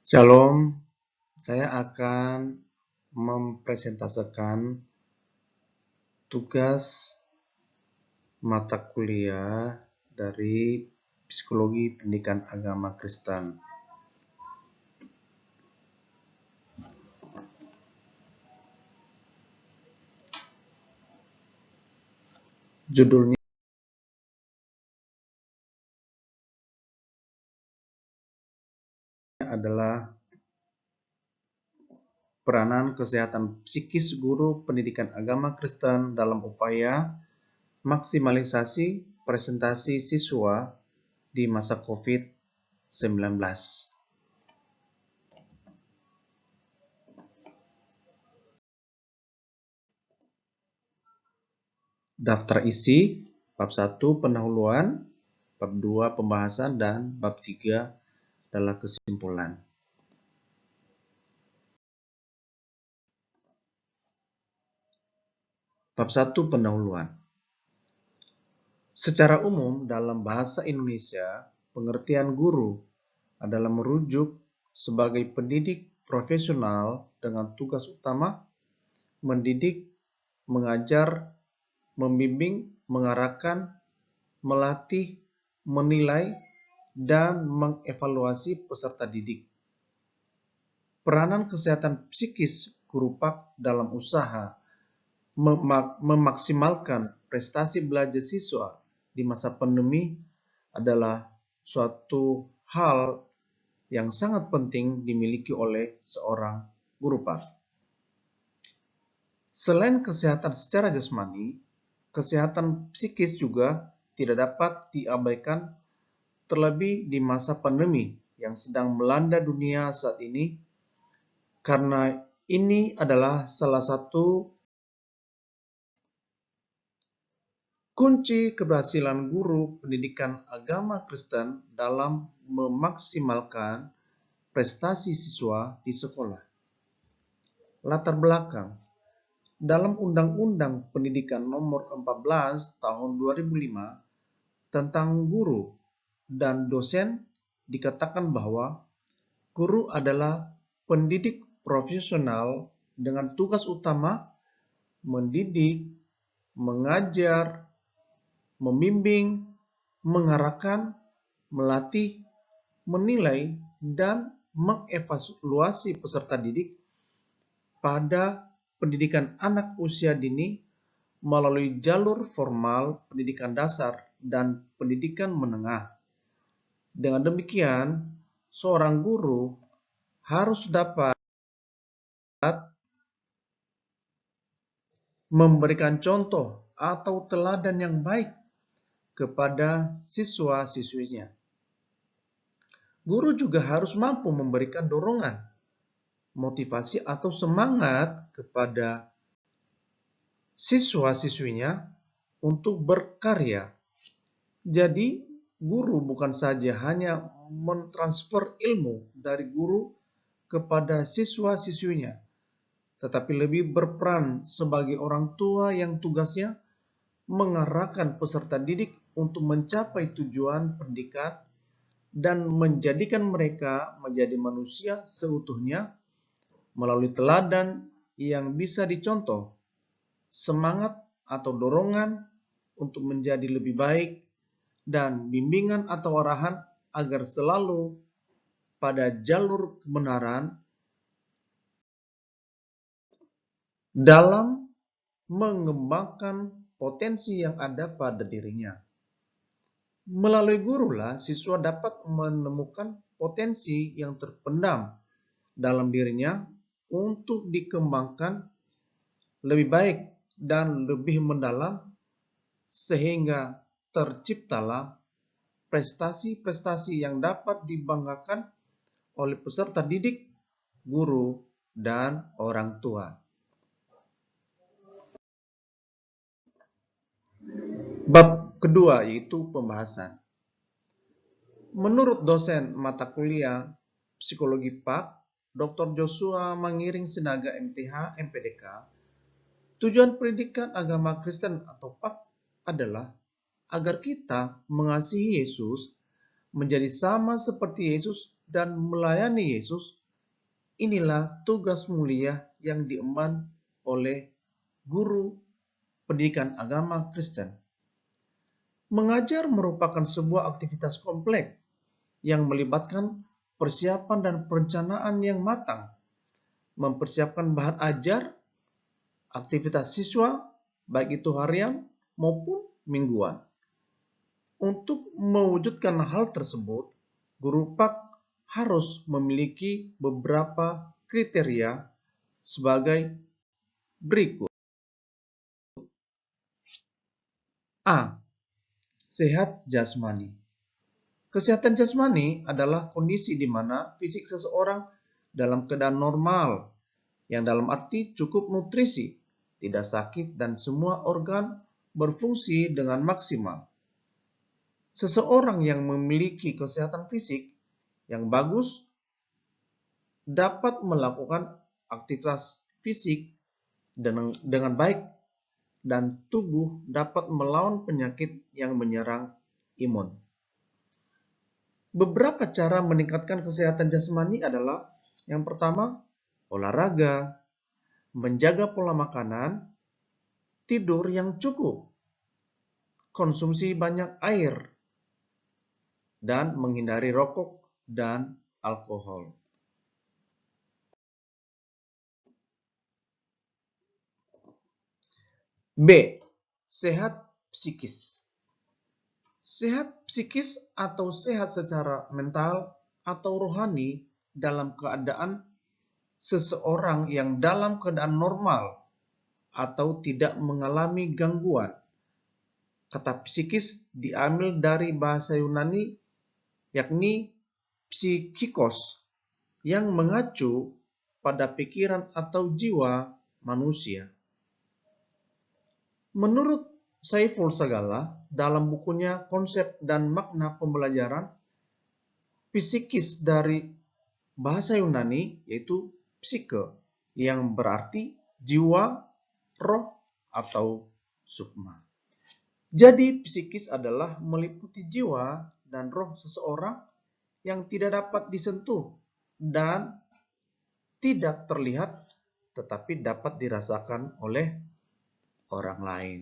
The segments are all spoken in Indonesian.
Shalom, saya akan mempresentasikan tugas mata kuliah dari Psikologi Pendidikan Agama Kristen. Judulnya adalah Peranan Kesehatan Psikis Guru Pendidikan Agama Kristen dalam upaya maksimalisasi presentasi siswa di masa COVID-19. Daftar isi, bab 1 pendahuluan, bab 2 pembahasan, dan bab 3 adalah kesimpulan. Bab 1 pendahuluan. Secara umum dalam bahasa Indonesia, pengertian guru adalah merujuk sebagai pendidik profesional dengan tugas utama mendidik, mengajar, membimbing, mengarahkan, melatih, menilai, dan mengevaluasi peserta didik. Peranan kesehatan psikis guru PAK dalam usaha memaksimalkan prestasi belajar siswa di masa pandemi adalah suatu hal yang sangat penting dimiliki oleh seorang guru PAK. Selain kesehatan secara jasmani, kesehatan psikis juga tidak dapat diabaikan, terlebih di masa pandemi yang sedang melanda dunia saat ini, karena ini adalah salah satu kunci keberhasilan guru pendidikan agama Kristen dalam memaksimalkan prestasi siswa di sekolah. Latar belakang. Dalam Undang-Undang Pendidikan Nomor 14 Tahun 2005 tentang guru dan dosen dikatakan bahwa guru adalah pendidik profesional dengan tugas utama mendidik, mengajar, membimbing, mengarahkan, melatih, menilai, dan mengevaluasi peserta didik pada pendidikan anak usia dini melalui jalur formal pendidikan dasar dan pendidikan menengah. Dengan demikian, seorang guru harus dapat memberikan contoh atau teladan yang baik kepada siswa-siswinya. Guru juga harus mampu memberikan dorongan, motivasi atau semangat kepada siswa-siswinya untuk berkarya. Jadi, guru bukan saja hanya mentransfer ilmu dari guru kepada siswa-siswinya, tetapi lebih berperan sebagai orang tua yang tugasnya mengarahkan peserta didik untuk mencapai tujuan pendidikan dan menjadikan mereka menjadi manusia seutuhnya melalui teladan yang bisa dicontoh, semangat atau dorongan untuk menjadi lebih baik, dan bimbingan atau arahan agar selalu pada jalur kebenaran dalam mengembangkan potensi yang ada pada dirinya. Melalui gurulah siswa dapat menemukan potensi yang terpendam dalam dirinya untuk dikembangkan lebih baik dan lebih mendalam, sehingga terciptalah prestasi-prestasi yang dapat dibanggakan oleh peserta didik, guru, dan orang tua. Bab kedua yaitu pembahasan. Menurut dosen mata kuliah Psikologi PAK, Dr. Joshua Mangiring Sinaga MTH MPDK, tujuan pendidikan agama Kristen atau PAK adalah agar kita mengasihi Yesus, menjadi sama seperti Yesus, dan melayani Yesus inilah tugas mulia yang diemban oleh guru pendidikan agama Kristen. Mengajar merupakan sebuah aktivitas kompleks yang melibatkan persiapan dan perencanaan yang matang, mempersiapkan bahan ajar, aktivitas siswa, baik itu harian maupun mingguan. Untuk mewujudkan hal tersebut, guru PAK harus memiliki beberapa kriteria sebagai berikut. A. Sehat jasmani. Kesehatan jasmani adalah kondisi di mana fisik seseorang dalam keadaan normal, yang dalam arti cukup nutrisi, tidak sakit, dan semua organ berfungsi dengan maksimal. Seseorang yang memiliki kesehatan fisik yang bagus dapat melakukan aktivitas fisik dengan baik dan tubuh dapat melawan penyakit yang menyerang imun. Beberapa cara meningkatkan kesehatan jasmani adalah yang pertama, olahraga, menjaga pola makanan, tidur yang cukup, konsumsi banyak air, dan menghindari rokok dan alkohol. B. Sehat psikis. Sehat psikis atau sehat secara mental atau rohani dalam keadaan seseorang yang dalam keadaan normal atau tidak mengalami gangguan. Kata psikis diambil dari bahasa Yunani yakni psikikos yang mengacu pada pikiran atau jiwa manusia. Menurut Saiful Sagala, dalam bukunya Konsep dan Makna Pembelajaran, psikis dari bahasa Yunani yaitu psike, yang berarti jiwa, roh, atau sukma. Jadi psikis adalah meliputi jiwa dan roh seseorang yang tidak dapat disentuh dan tidak terlihat tetapi dapat dirasakan oleh orang lain.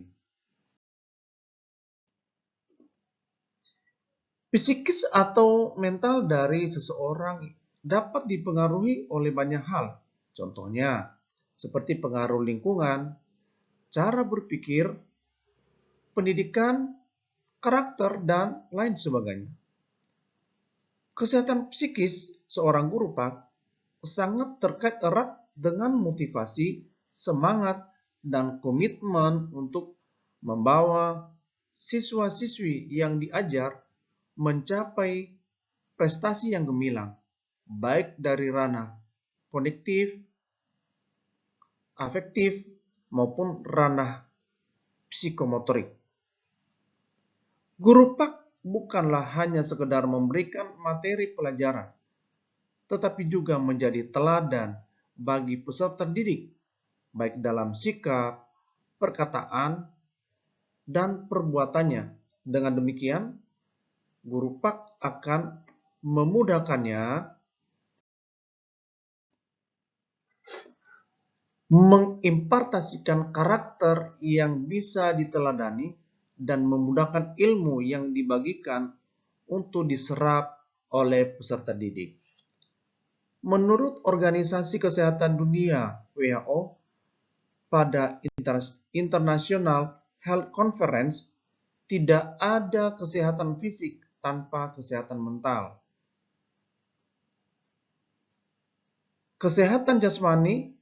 Psikis atau mental dari seseorang dapat dipengaruhi oleh banyak hal. Contohnya, seperti pengaruh lingkungan, cara berpikir, pendidikan, karakter, dan lain sebagainya. Kesehatan psikis seorang guru PAK sangat terkait erat dengan motivasi, semangat, dan komitmen untuk membawa siswa-siswi yang diajar mencapai prestasi yang gemilang, baik dari ranah kognitif, afektif, maupun ranah psikomotorik. Guru PAK bukanlah hanya sekedar memberikan materi pelajaran, tetapi juga menjadi teladan bagi peserta didik, baik dalam sikap, perkataan, dan perbuatannya. Dengan demikian, guru PAK akan memudahkannya mengimpartasikan karakter yang bisa diteladani dan memudahkan ilmu yang dibagikan untuk diserap oleh peserta didik. Menurut Organisasi Kesehatan Dunia (WHO), pada International Health Conference, tidak ada kesehatan fisik tanpa kesehatan mental. Kesehatan jasmani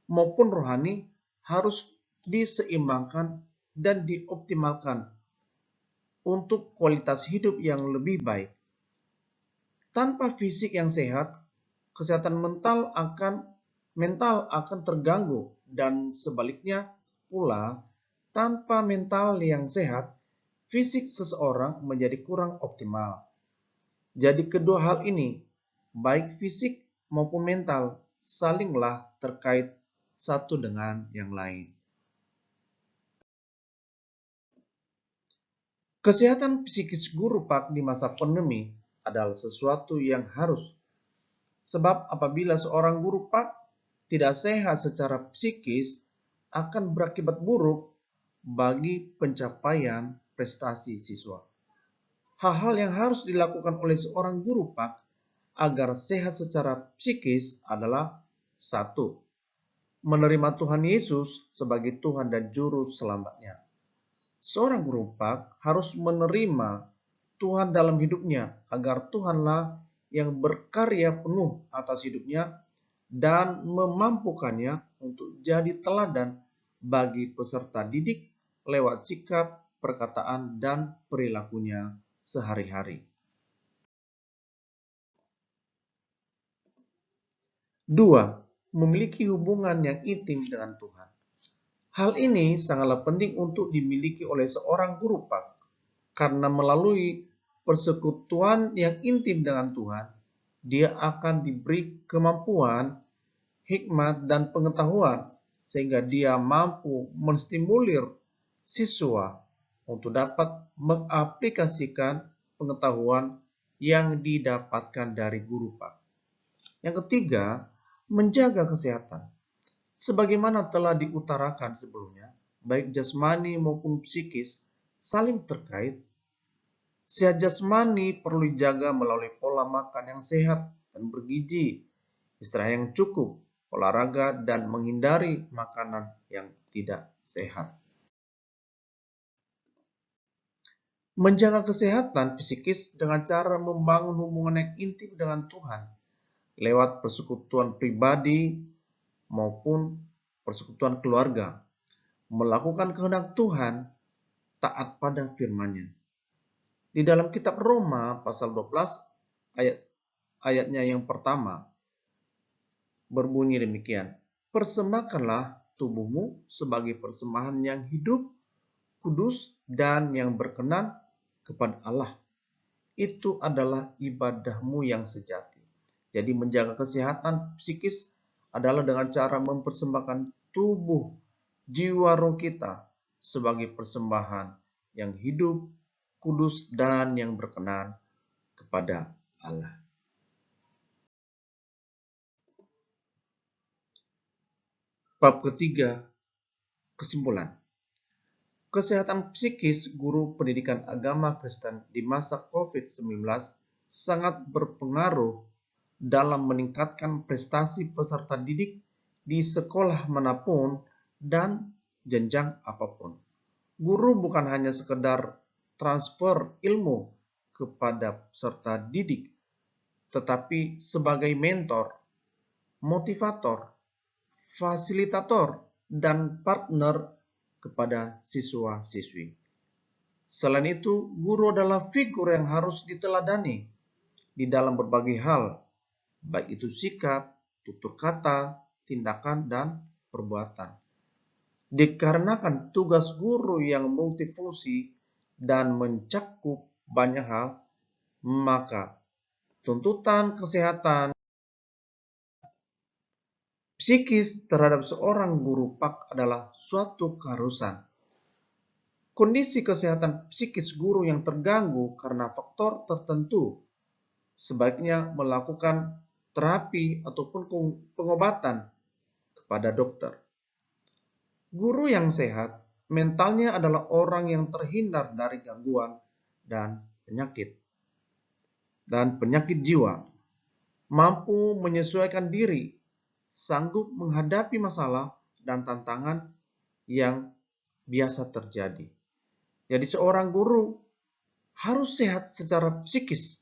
maupun rohani harus diseimbangkan dan dioptimalkan untuk kualitas hidup yang lebih baik. Tanpa fisik yang sehat, kesehatan mental akan terganggu, dan sebaliknya pula, tanpa mental yang sehat, fisik seseorang menjadi kurang optimal. Jadi kedua hal ini, baik fisik maupun mental, salinglah terkait satu dengan yang lain. Kesehatan psikis guru PAK di masa pandemi adalah sesuatu yang harus Sebab apabila seorang guru pak tidak sehat secara psikis, akan berakibat buruk bagi pencapaian prestasi siswa. Hal-hal yang harus dilakukan oleh seorang guru pak agar sehat secara psikis adalah: 1. Menerima Tuhan Yesus sebagai Tuhan dan Juru Selamatnya. Seorang guru pak harus menerima Tuhan dalam hidupnya agar Tuhanlah yang berkarya penuh atas hidupnya dan memampukannya untuk jadi teladan bagi peserta didik lewat sikap, perkataan, dan perilakunya sehari-hari. 2. Memiliki hubungan yang intim dengan Tuhan. Hal ini sangatlah penting untuk dimiliki oleh seorang guru pak, karena melalui persekutuan yang intim dengan Tuhan, dia akan diberi kemampuan, hikmat, dan pengetahuan sehingga dia mampu menstimulir siswa untuk dapat mengaplikasikan pengetahuan yang didapatkan dari guru pak. Yang ketiga, menjaga kesehatan. Sebagaimana telah diutarakan sebelumnya, baik jasmani maupun psikis saling terkait. Sehat jasmani perlu dijaga melalui pola makan yang sehat dan bergizi, istirahat yang cukup, olahraga, dan menghindari makanan yang tidak sehat. Menjaga kesehatan psikis dengan cara membangun hubungan yang intim dengan Tuhan lewat persekutuan pribadi maupun persekutuan keluarga, melakukan kehendak Tuhan, taat pada firman-Nya. Di dalam kitab Roma pasal 12 ayatnya yang pertama berbunyi demikian: persembahkanlah tubuhmu sebagai persembahan yang hidup, kudus, dan yang berkenan kepada Allah. Itu adalah ibadahmu yang sejati. Jadi menjaga kesehatan psikis adalah dengan cara mempersembahkan tubuh, jiwa, roh kita sebagai persembahan yang hidup, kudus, dan yang berkenan kepada Allah. Bab ketiga, kesimpulan. Kesehatan psikis guru pendidikan agama Kristen di masa COVID-19 sangat berpengaruh dalam meningkatkan prestasi peserta didik di sekolah manapun dan jenjang apapun. Guru bukan hanya sekedar transfer ilmu kepada peserta didik, tetapi sebagai mentor, motivator, fasilitator, dan partner kepada siswa-siswi. Selain itu, guru adalah figur yang harus diteladani di dalam berbagai hal, baik itu sikap, tutur kata, tindakan, dan perbuatan. Dikarenakan tugas guru yang multifungsi dan mencakup banyak hal, maka tuntutan kesehatan psikis terhadap seorang guru pak adalah suatu keharusan. Kondisi kesehatan psikis guru yang terganggu karena faktor tertentu sebaiknya melakukan terapi ataupun pengobatan kepada dokter. Guru yang sehat mentalnya adalah orang yang terhindar dari gangguan dan penyakit jiwa, mampu menyesuaikan diri, sanggup menghadapi masalah dan tantangan yang biasa terjadi. Jadi seorang guru harus sehat secara psikis,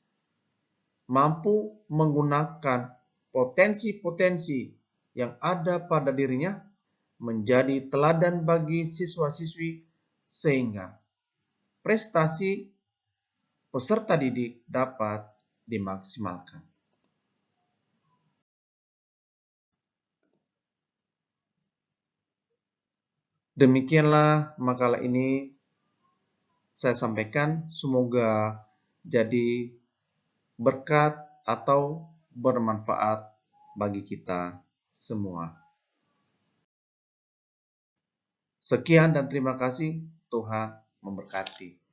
mampu menggunakan potensi-potensi yang ada pada dirinya menjadi teladan bagi siswa-siswi sehingga prestasi peserta didik dapat dimaksimalkan. Demikianlah makalah ini saya sampaikan, semoga jadi berkat atau bermanfaat bagi kita semua. Sekian dan terima kasih. Tuhan memberkati.